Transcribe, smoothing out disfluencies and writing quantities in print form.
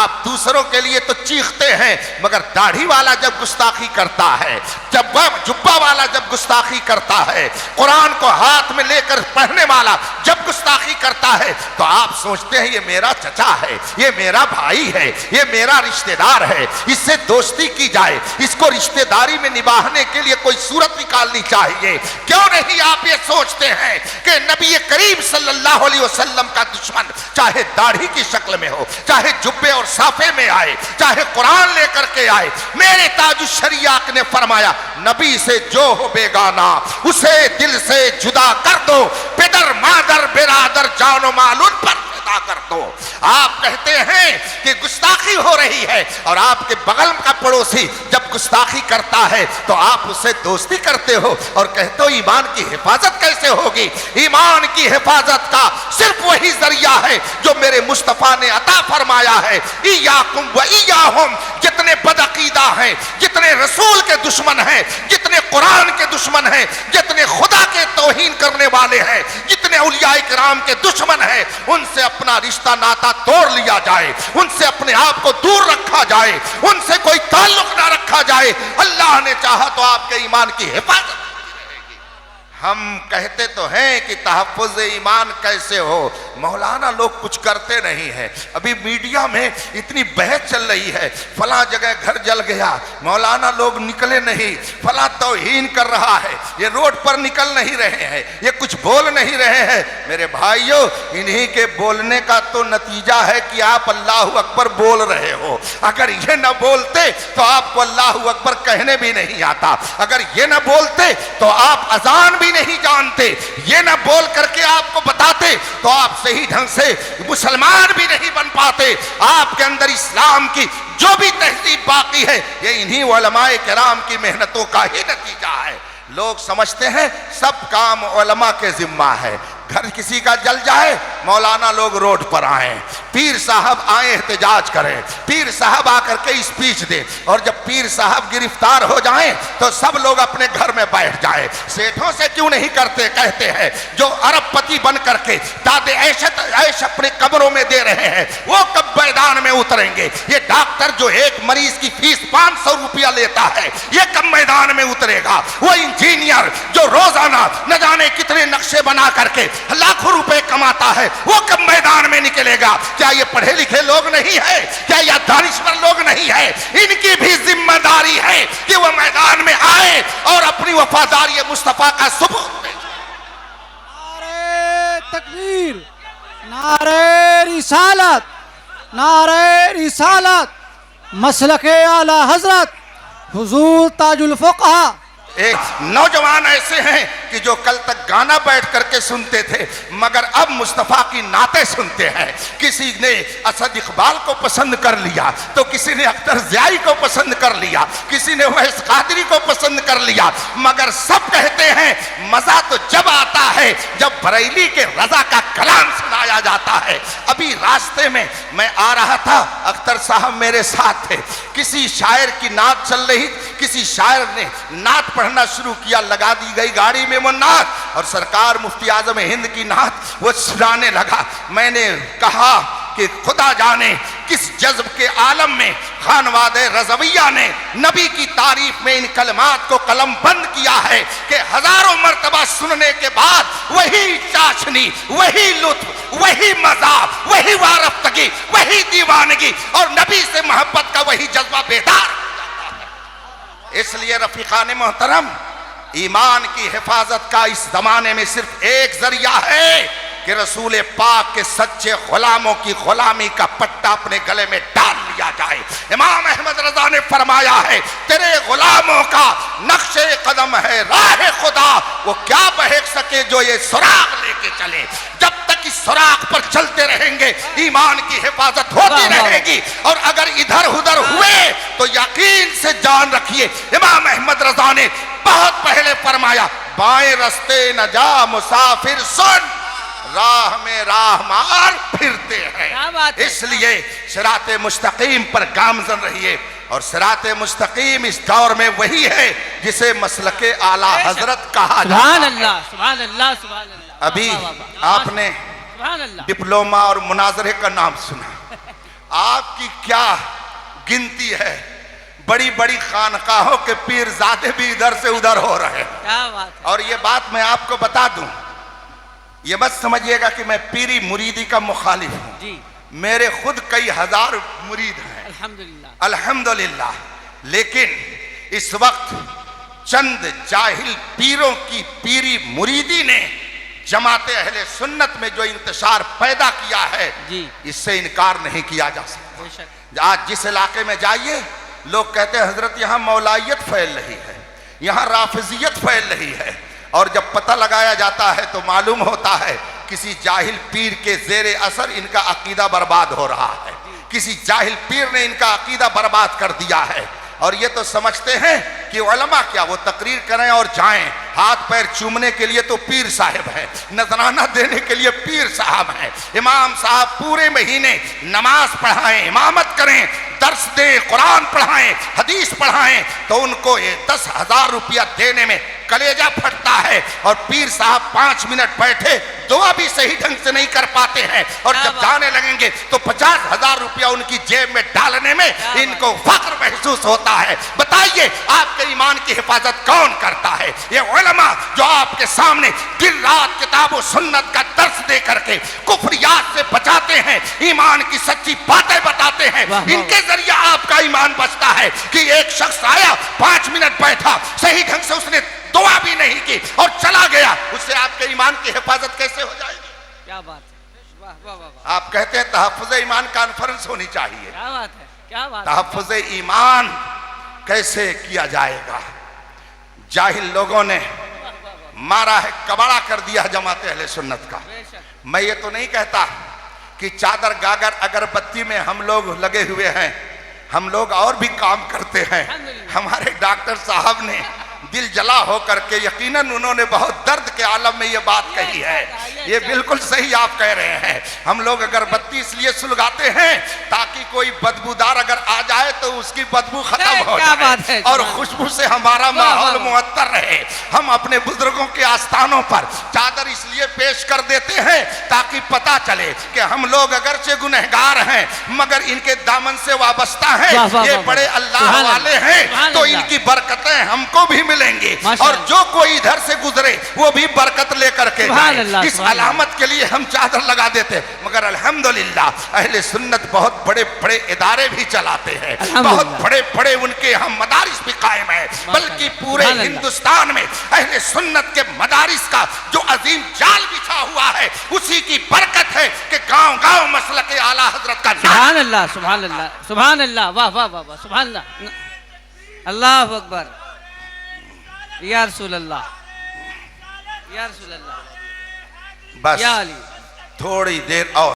आप दूसरों के लिए तो चीखते हैं, मगर दाढ़ी वाला जब गुस्ताखी करता है, जब जुब्बा वाला जब गुस्ताखी करता है, कुरान को हाथ में लेकर पढ़ने वाला जब गुस्ताखी करता है, तो आप सोचते हैं ये मेरा चचा है, ये मेरा भाई है, ये मेरा रिश्तेदार है, इससे दोस्ती की जाए, इसको रिश्तेदारी में निभाने के लिए कोई सूरत निकालनी चाहिए। क्यों नहीं आप ये सोचते हैं कि नबी करीम सल्लल्लाहु अलैहि वसल्लम का दुश्मन चाहे दाढ़ी की शक्ल में हो, चाहे जुब्बे और साफे में आए, चाहे कुरान लेकर के आए, मेरे ताजुश शरीयत ने फरमाया नबी से जो हो बेगाना उसे दिल से जुदा कर दो, पिदर मादर बिरादर जानो माल उन पर फिदा कर दो। आप कहते हैं कि गुस्ताखी हो रही है और आपके बगल का पड़ोसी जब गुस्ताखी करता है तो आप उससे दोस्ती करते हो और कहते हो ईमान की हिफाजत कैसे होगी। ईमान की हिफाजत का सिर्फ वही जरिया है जो मेरे मुस्तफा ने अता फरमाया है। इयाकुम व इयाहुम, जितने बदअकीदा हैं, जितने रसूल के दुश्मन हैं, जितने कुरान के दुश्मन हैं, जितने खुदा के तौहीन करने वाले हैं, जितने औलिया किराम के दुश्मन हैं, उनसे अपना रिश्ता नाता तोड़ लिया जाए, उनसे अपने आप को दूर रखा जाए, उनसे कोई ताल्लुक ना रखा जाए। अल्लाह ने चाहा तो आपके ईमान की हिफाजत। हम कहते तो हैं कि तहफ़्फ़ुज़ ईमान कैसे हो, मौलाना लोग कुछ करते नहीं हैं। अभी मीडिया में इतनी बहस चल रही है, फला जगह घर जल गया, मौलाना लोग निकले नहीं, फला तौहीन कर रहा है, ये रोड पर निकल नहीं रहे हैं, ये कुछ बोल नहीं रहे हैं। मेरे भाइयों, इन्हीं के बोलने का तो नतीजा है कि आप अल्लाहु अकबर बोल रहे हो। अगर ये न बोलते तो आपको अल्लाहु अकबर कहने भी नहीं आता, अगर ये न बोलते तो आप अजान भी नहीं जानते, ये ना बोल करके आपको बताते तो आप सही ढंग से मुसलमान भी नहीं बन पाते। आपके अंदर इस्लाम की जो भी तहजीब बाकी है ये इन्हीं उलमाए किराम की मेहनतों का ही नतीजा है। लोग समझते हैं सब काम उलमा के जिम्मा है। घर किसी का जल जाए, मौलाना लोग रोड पर आए, पीर साहब आए एहतजाज करें, पीर साहब आकर के स्पीच दे, और जब पीर साहब गिरफ्तार हो जाएं तो सब लोग अपने घर में बैठ जाए। सेठों से क्यों नहीं करते, कहते हैं जो अरबपति बन करके दादे ऐश अपने कब्रों में दे रहे हैं वो कब मैदान में उतरेंगे। ये डॉक्टर जो एक मरीज की फीस 500 रुपया लेता है ये कब मैदान में उतरेगा। वो इंजीनियर जो रोजाना न जाने कितने नक्शे बना करके लाखों रुपए कमाता है वो कब मैदान में निकलेगा। क्या ये पढ़े लिखे लोग नहीं है, क्या यह दानिश्वर लोग नहीं है? इनकी भी जिम्मेदारी है कि वो मैदान में आए और अपनी वफादारी मुस्तफा का सबूत दे। नारे तकबीर, नारे रिसालत, नारे रिसालत, मसलके आला हजरत हुजूर ताजुल फुक़हा। एक नौजवान ऐसे हैं कि जो कल तक गाना बैठ करके सुनते थे मगर अब मुस्तफ़ा की नाते सुनते हैं। किसी ने असद इकबाल को पसंद कर लिया तो किसी ने अख्तर ज़ियाई को पसंद कर लिया, किसी ने वैस कादरी को पसंद कर लिया, मगर सब कहते हैं मजा तो जब आता है जब बरेली के रजा का कलाम सुनाया जाता है। अभी रास्ते में मैं आ रहा था, अख्तर साहब मेरे साथ थे, किसी शायर की नात चल रही, किसी शायर ने नात पढ़ना शुरू किया, लगा दी गई गाड़ी में वो नात और सरकार मुफ्ती आजम हिंद की नात वो सुनाने लगा। मैंने कहा कि खुदा जाने किस जज्ब के आलम में खानवादे रज़विया ने नबी की तारीफ में इन कलमात को कलम बंद किया है कि हजारों मर्तबा सुनने के बाद वही चाशनी, वही लुत्फ, वही मजा, वही वारफ्तगी, वही दीवानगी और नबी से मोहब्बत का वही जज्बा बेदार। इसलिए रफीकान मोहतरम, ईमान की हिफाजत का इस जमाने में सिर्फ एक जरिया है कि रसूल पाक के सच्चे गुलामों की गुलामी का पट्टा अपने गले में डाल लिया जाए। इमाम अहमद रजा ने फरमाया है तेरे गुलामों का नक्शे कदम है राह खुदा, वो क्या बहक सके जो ये सुराग लेके चले। जब तक इस सुराग पर चलते रहेंगे ईमान की हिफाजत होती रहेगी और अगर इधर उधर हुए तो यकीन से जान रखिए इमाम अहमद रजा ने बहुत पहले फरमाया बाएं रास्ते न जा मुसाफिर सुन, राह में राह मार फिरते हैं। इसलिए सिराते मुस्तकीम पर गामजन रहिए और सिराते मुस्तकीम इस दौर में वही है जिसे मसलके आला हजरत कहा जाता है। सुभान अल्लाह, सुभान अल्लाह। अभी आपने डिप्लोमा और मुनाजरे का नाम सुना, आपकी क्या गिनती है, बड़ी बड़ी खानकाहों के पीरजादे भी इधर से उधर हो रहे हैं। क्या बात है। और ये बात मैं आपको बता दूं, ये मत समझिएगा कि मैं पीरी मुरीदी का मुखालिफ हूं। जी मेरे खुद कई हजार मुरीद हैं अल्हम्दुलिल्लाह। अल्हम्दुलिल्लाह। लेकिन इस वक्त चंद जाहिल पीरों की पीरी मुरीदी ने जमाते अहले सुन्नत में जो इंतशार पैदा किया है, जी इससे इनकार नहीं किया जा सकता। बेशक। आज जिस इलाके में जाइए, लोग कहते हैं हजरत यहाँ मौलाइयत फैल रही है, यहाँ राफिजियत फैल रही है, और जब पता लगाया जाता है तो मालूम होता है किसी जाहिल पीर के जेरे असर इनका अकीदा बर्बाद हो रहा है। किसी जाहिल पीर ने इनका अकीदा बर्बाद कर दिया है। और ये तो समझते हैं कि उलमा क्या, वो तकरीर करें और जाएं, हाथ पैर चूमने के लिए तो पीर साहब है, नजराना देने के लिए पीर साहब है। इमाम साहब पूरे महीने नमाज पढ़ाएं, इमामत करें, दर्स दें, कुरान पढ़ाएं, हदीस पढ़ाएं, तो उनको ये 10,000 रुपया देने में कलेजा फटता है। और पीर साहब 5 मिनट बैठे दुआ भी सही ढंग से नहीं कर पाते हैं, और जब जाने लगेंगे तो 50,000 रुपया उनकी जेब में डालने में इनको फख्र महसूस होता है। बताइए आपके ईमान की हिफाजत कौन करता है? ये उलमा जो आपके सामने दिन रात किताब और सुन्नत का दर्स दे करके कुफ्रियात से बचाते हैं, ईमान की सच्ची बातें बताते हैं, इनके जरिए आपका ईमान बचता है। कि एक शख्स आया, 5 मिनट बैठा, सही ढंग से उसने दुआ भी नहीं की और चला गया, उससे आपके ईमान की हिफाजत कैसे हो जाएगी? क्या बात है। वाह वाह वाह। आप कहते हैं तहफ्फुज़ ईमान कॉन्फ्रेंस होनी चाहिए। क्या बात है, क्या बात है। तहफ्फुज़ ईमान कैसे किया जाएगा? जाहिल लोगों ने मारा है, कबाड़ा कर दिया जमाते अहले सुन्नत का। बेशक। मैं ये तो नहीं कहता कि चादर गागर अगरबत्ती में हम लोग लगे हुए हैं, हम लोग और भी काम करते हैं। हमारे डॉक्टर साहब ने दिल जला होकर के, यकीनन उन्होंने बहुत दर्द के आलम में ये बात कही है। ये बिल्कुल सही आप कह रहे हैं। हम लोग अगरबत्ती इसलिए सुलगाते हैं ताकि कोई बदबूदार अगर आ जाए तो उसकी बदबू खत्म हो जाए और खुशबू से हमारा माहौल मुअत्तर रहे। हम अपने बुजुर्गों के आस्थानों पर चादर इसलिए पेश कर देते हैं ताकि पता चले कि हम लोग अगरचे गुनहगार हैं मगर इनके दामन से वाबस्ता हैं, ये बड़े अल्लाह वाले हैं, तो इनकी बरकतें हमको भी मिलेंगी। और जो कोई इधर से गुजरे वो भी बरकत लेकर के जाए। इस अलामत के लिए हम चादर लगा देते। मगर अल्हम्दुलिल्लाह अहले सुन्नत बहुत बड़े बड़े इदारे भी चलाते हैं, बहुत बड़े बड़े उनके यहाँ मदारिस भी कायम है। बल्कि पूरे हिंदुस्तान में अहले सुन्नत के मदारिस का जो अजीम जाल बिछा हुआ है, उसी की बरकत है कि गांव गांव मसलक आला हजरत का सुभान अल्लाह, सुभान अल्लाह, सुभान अल्लाह। वाह वाह वाह वाह, सुभान अल्लाह, अल्लाह अकबर, या रसूल अल्लाह, या रसूल अल्लाह, बस या अली। थोड़ी देर और